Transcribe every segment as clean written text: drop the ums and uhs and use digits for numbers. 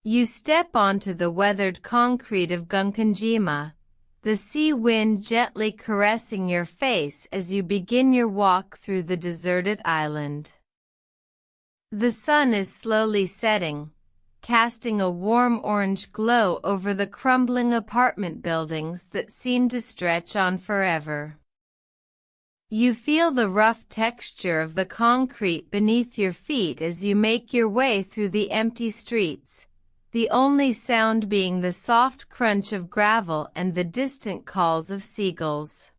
You step onto the weathered concrete of Gunkanjima, the sea wind gently caressing your face as you begin your walk through the deserted island. The sun is slowly setting, casting a warm orange glow over the crumbling apartment buildings that seem to stretch on forever. You feel the rough texture of the concrete beneath your feet as you make your way through the empty streets, the only sound being the soft crunch of gravel and the distant calls of seagulls.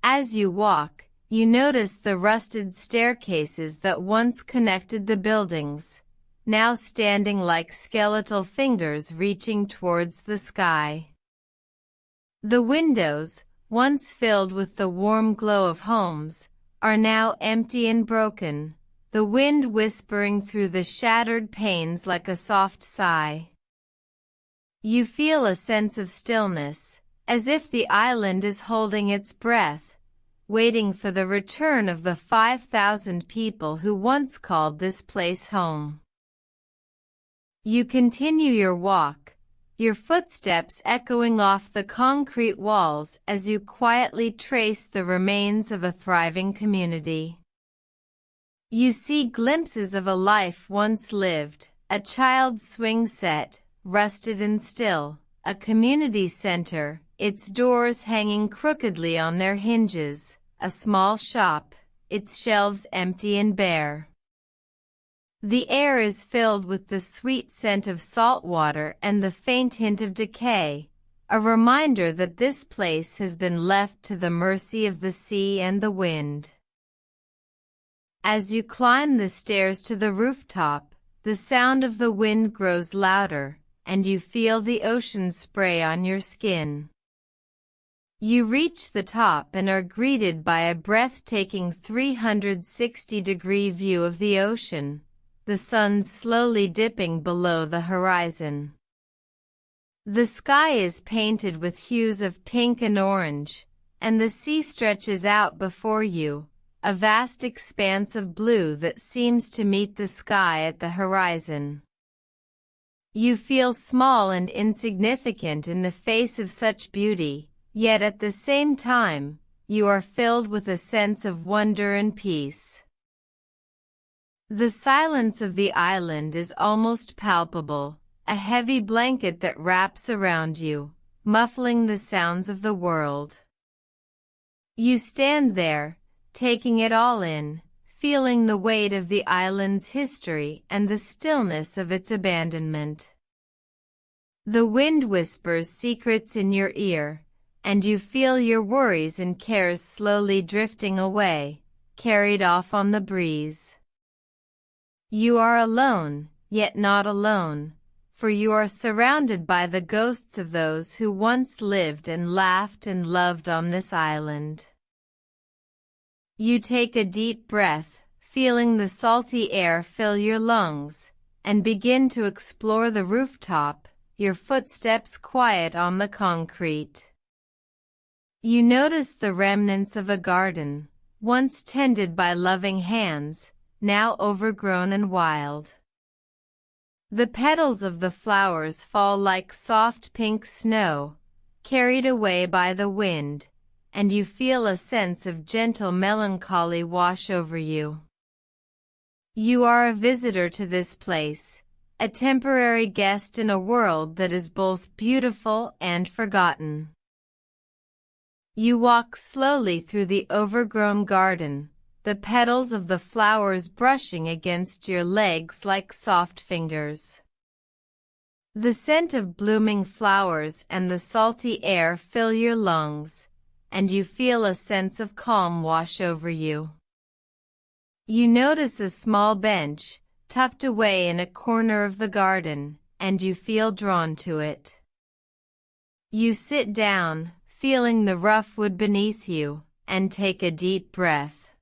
As you walk, you notice the rusted staircases that once connected the buildings, now standing like skeletal fingers reaching towards the sky. The windows, once filled with the warm glow of homes, are now empty and broken, the wind whispering through the shattered panes like a soft sigh. You feel a sense of stillness, as if the island is holding its breath, waiting for the return of the 5,000 people who once called this place home. You continue your walk, your footsteps echoing off the concrete walls as you quietly trace the remains of a thriving community. You see glimpses of a life once lived, a child's swing set, rusted and still, a community center, its doors hanging crookedly on their hinges, a small shop, its shelves empty and bare. The air is filled with the sweet scent of salt water and the faint hint of decay, a reminder that this place has been left to the mercy of the sea and the wind. As you climb the stairs to the rooftop, the sound of the wind grows louder, and you feel the ocean spray on your skin. You reach the top and are greeted by a breathtaking 360-degree view of the ocean, the sun slowly dipping below the horizon. The sky is painted with hues of pink and orange, and the sea stretches out before you, a vast expanse of blue that seems to meet the sky at the horizon. You feel small and insignificant in the face of such beauty, yet at the same time, you are filled with a sense of wonder and peace. The silence of the island is almost palpable, a heavy blanket that wraps around you, muffling the sounds of the world. You stand there, taking it all in, feeling the weight of the island's history and the stillness of its abandonment. The wind whispers secrets in your ear, and you feel your worries and cares slowly drifting away, carried off on the breeze. You are alone, yet not alone, for you are surrounded by the ghosts of those who once lived and laughed and loved on this island. You take a deep breath, feeling the salty air fill your lungs, and begin to explore the rooftop, your footsteps quiet on the concrete. You notice the remnants of a garden, once tended by loving hands, now overgrown and wild. The petals of the flowers fall like soft pink snow, carried away by the wind, and you feel a sense of gentle melancholy wash over you. You are a visitor to this place, a temporary guest in a world that is both beautiful and forgotten. You walk slowly through the overgrown garden, the petals of the flowers brushing against your legs like soft fingers. The scent of blooming flowers and the salty air fill your lungs, and you feel a sense of calm wash over you. You notice a small bench, tucked away in a corner of the garden, and you feel drawn to it. You sit down, feeling the rough wood beneath you, and take a deep breath.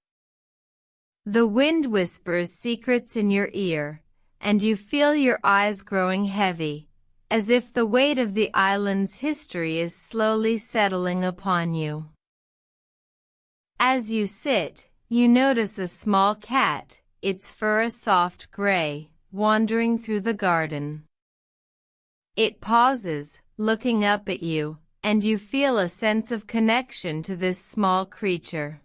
The wind whispers secrets in your ear, and you feel your eyes growing heavy, as if the weight of the island's history is slowly settling upon you. As you sit, you notice a small cat, its fur a soft gray, wandering through the garden. It pauses, looking up at you, and you feel a sense of connection to this small creature.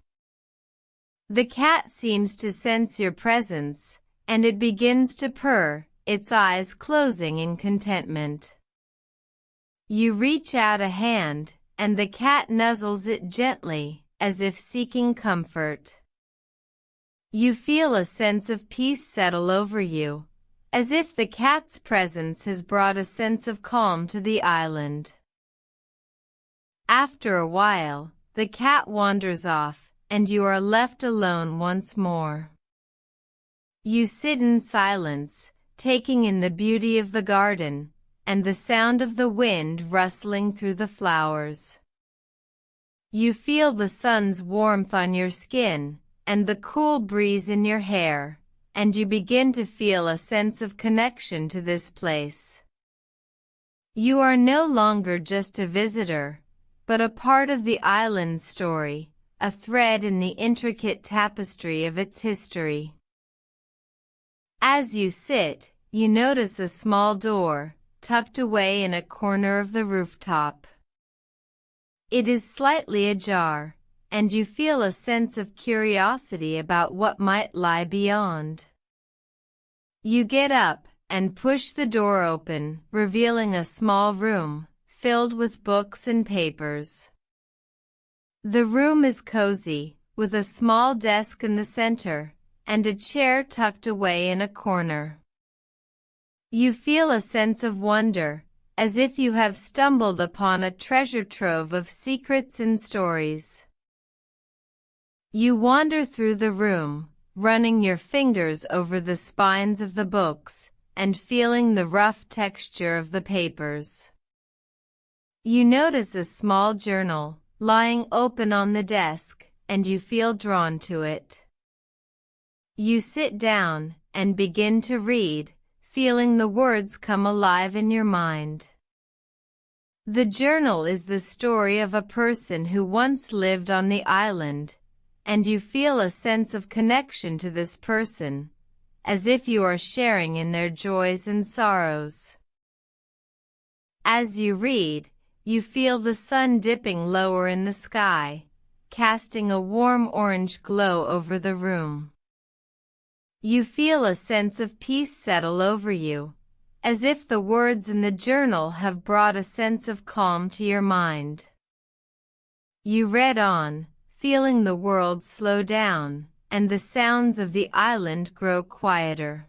The cat seems to sense your presence, and it begins to purr, its eyes closing in contentment. You reach out a hand, and the cat nuzzles it gently, as if seeking comfort. You feel a sense of peace settle over you, as if the cat's presence has brought a sense of calm to the island. After a while, the cat wanders off, and you are left alone once more. You sit in silence, taking in the beauty of the garden, and the sound of the wind rustling through the flowers. You feel the sun's warmth on your skin, and the cool breeze in your hair, and you begin to feel a sense of connection to this place. You are no longer just a visitor, but a part of the island's story, a thread in the intricate tapestry of its history. As you sit, you notice a small door, tucked away in a corner of the rooftop. It is slightly ajar, and you feel a sense of curiosity about what might lie beyond. You get up and push the door open, revealing a small room, filled with books and papers. The room is cozy, with a small desk in the center, and a chair tucked away in a corner. You feel a sense of wonder, as if you have stumbled upon a treasure trove of secrets and stories. You wander through the room, running your fingers over the spines of the books, and feeling the rough texture of the papers. You notice a small journal, lying open on the desk, and you feel drawn to it. You sit down, and begin to read, feeling the words come alive in your mind. The journal is the story of a person who once lived on the island, and you feel a sense of connection to this person, as if you are sharing in their joys and sorrows. As you read, you feel the sun dipping lower in the sky, casting a warm orange glow over the room. You feel a sense of peace settle over you, as if the words in the journal have brought a sense of calm to your mind. You read on, feeling the world slow down, and the sounds of the island grow quieter.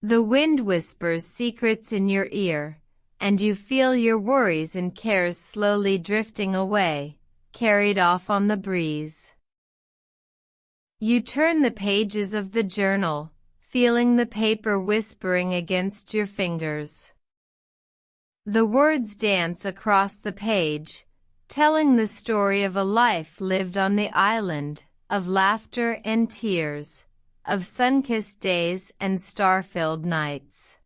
The wind whispers secrets in your ear, and you feel your worries and cares slowly drifting away, carried off on the breeze. You turn the pages of the journal, feeling the paper whispering against your fingers. The words dance across the page, telling the story of a life lived on the island, of laughter and tears, of sun-kissed days and star-filled nights.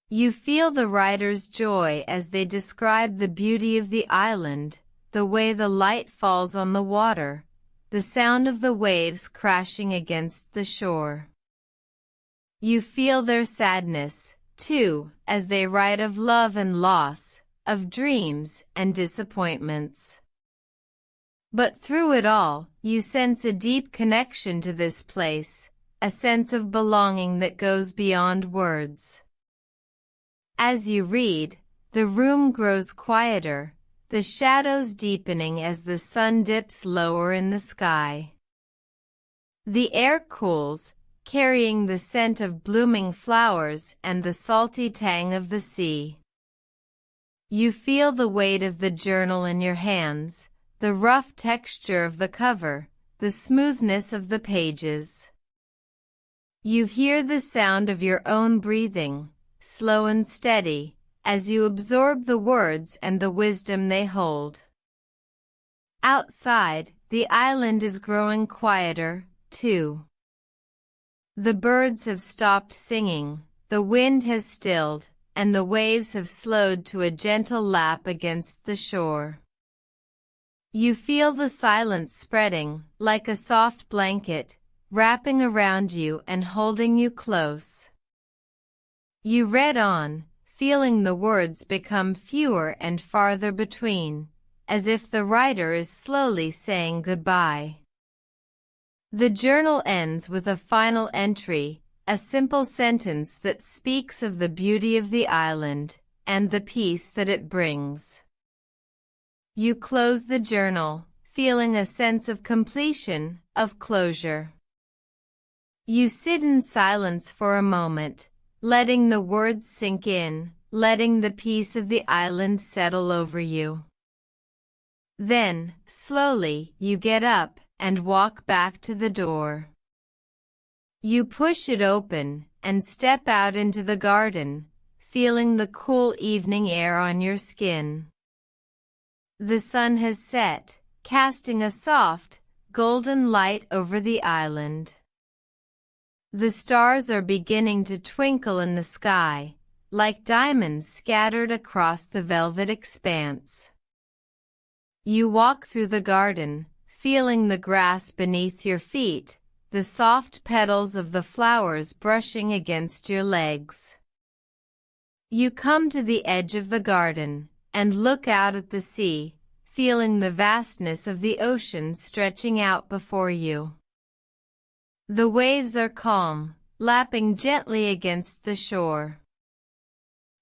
You feel the writer's joy as they describe the beauty of the island, the way the light falls on the water, the sound of the waves crashing against the shore. You feel their sadness, too, as they write of love and loss, of dreams and disappointments. But through it all, you sense a deep connection to this place, a sense of belonging that goes beyond words. As you read, the room grows quieter, the shadows deepening as the sun dips lower in the sky. The air cools, carrying the scent of blooming flowers and the salty tang of the sea. You feel the weight of the journal in your hands, the rough texture of the cover, the smoothness of the pages. You hear the sound of your own breathing, slow and steady, as you absorb the words and the wisdom they hold. Outside, the island is growing quieter, too. The birds have stopped singing, the wind has stilled, and the waves have slowed to a gentle lap against the shore. You feel the silence spreading, like a soft blanket, wrapping around you and holding you close. You read on, feeling the words become fewer and farther between, as if the writer is slowly saying goodbye. The journal ends with a final entry, a simple sentence that speaks of the beauty of the island and the peace that it brings. You close the journal, feeling a sense of completion, of closure. You sit in silence for a moment, letting the words sink in, letting the peace of the island settle over you. Then, slowly, you get up and walk back to the door. You push it open and step out into the garden, feeling the cool evening air on your skin. The sun has set, casting a soft, golden light over the island. The stars are beginning to twinkle in the sky, like diamonds scattered across the velvet expanse. You walk through the garden, feeling the grass beneath your feet, the soft petals of the flowers brushing against your legs. You come to the edge of the garden and look out at the sea, feeling the vastness of the ocean stretching out before you. The waves are calm, lapping gently against the shore.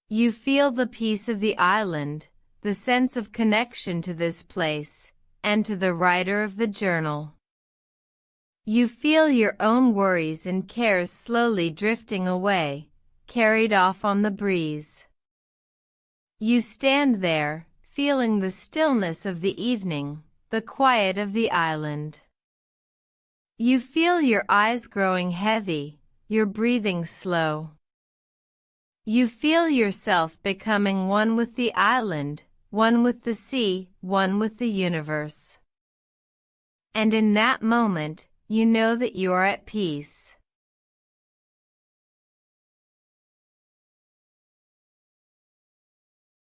You feel the peace of the island, the sense of connection to this place, and to the writer of the journal. You feel your own worries and cares slowly drifting away, carried off on the breeze. You stand there, feeling the stillness of the evening, the quiet of the island. You feel your eyes growing heavy, your breathing slow. You feel yourself becoming one with the island, one with the sea, one with the universe. And in that moment, you know that you are at peace.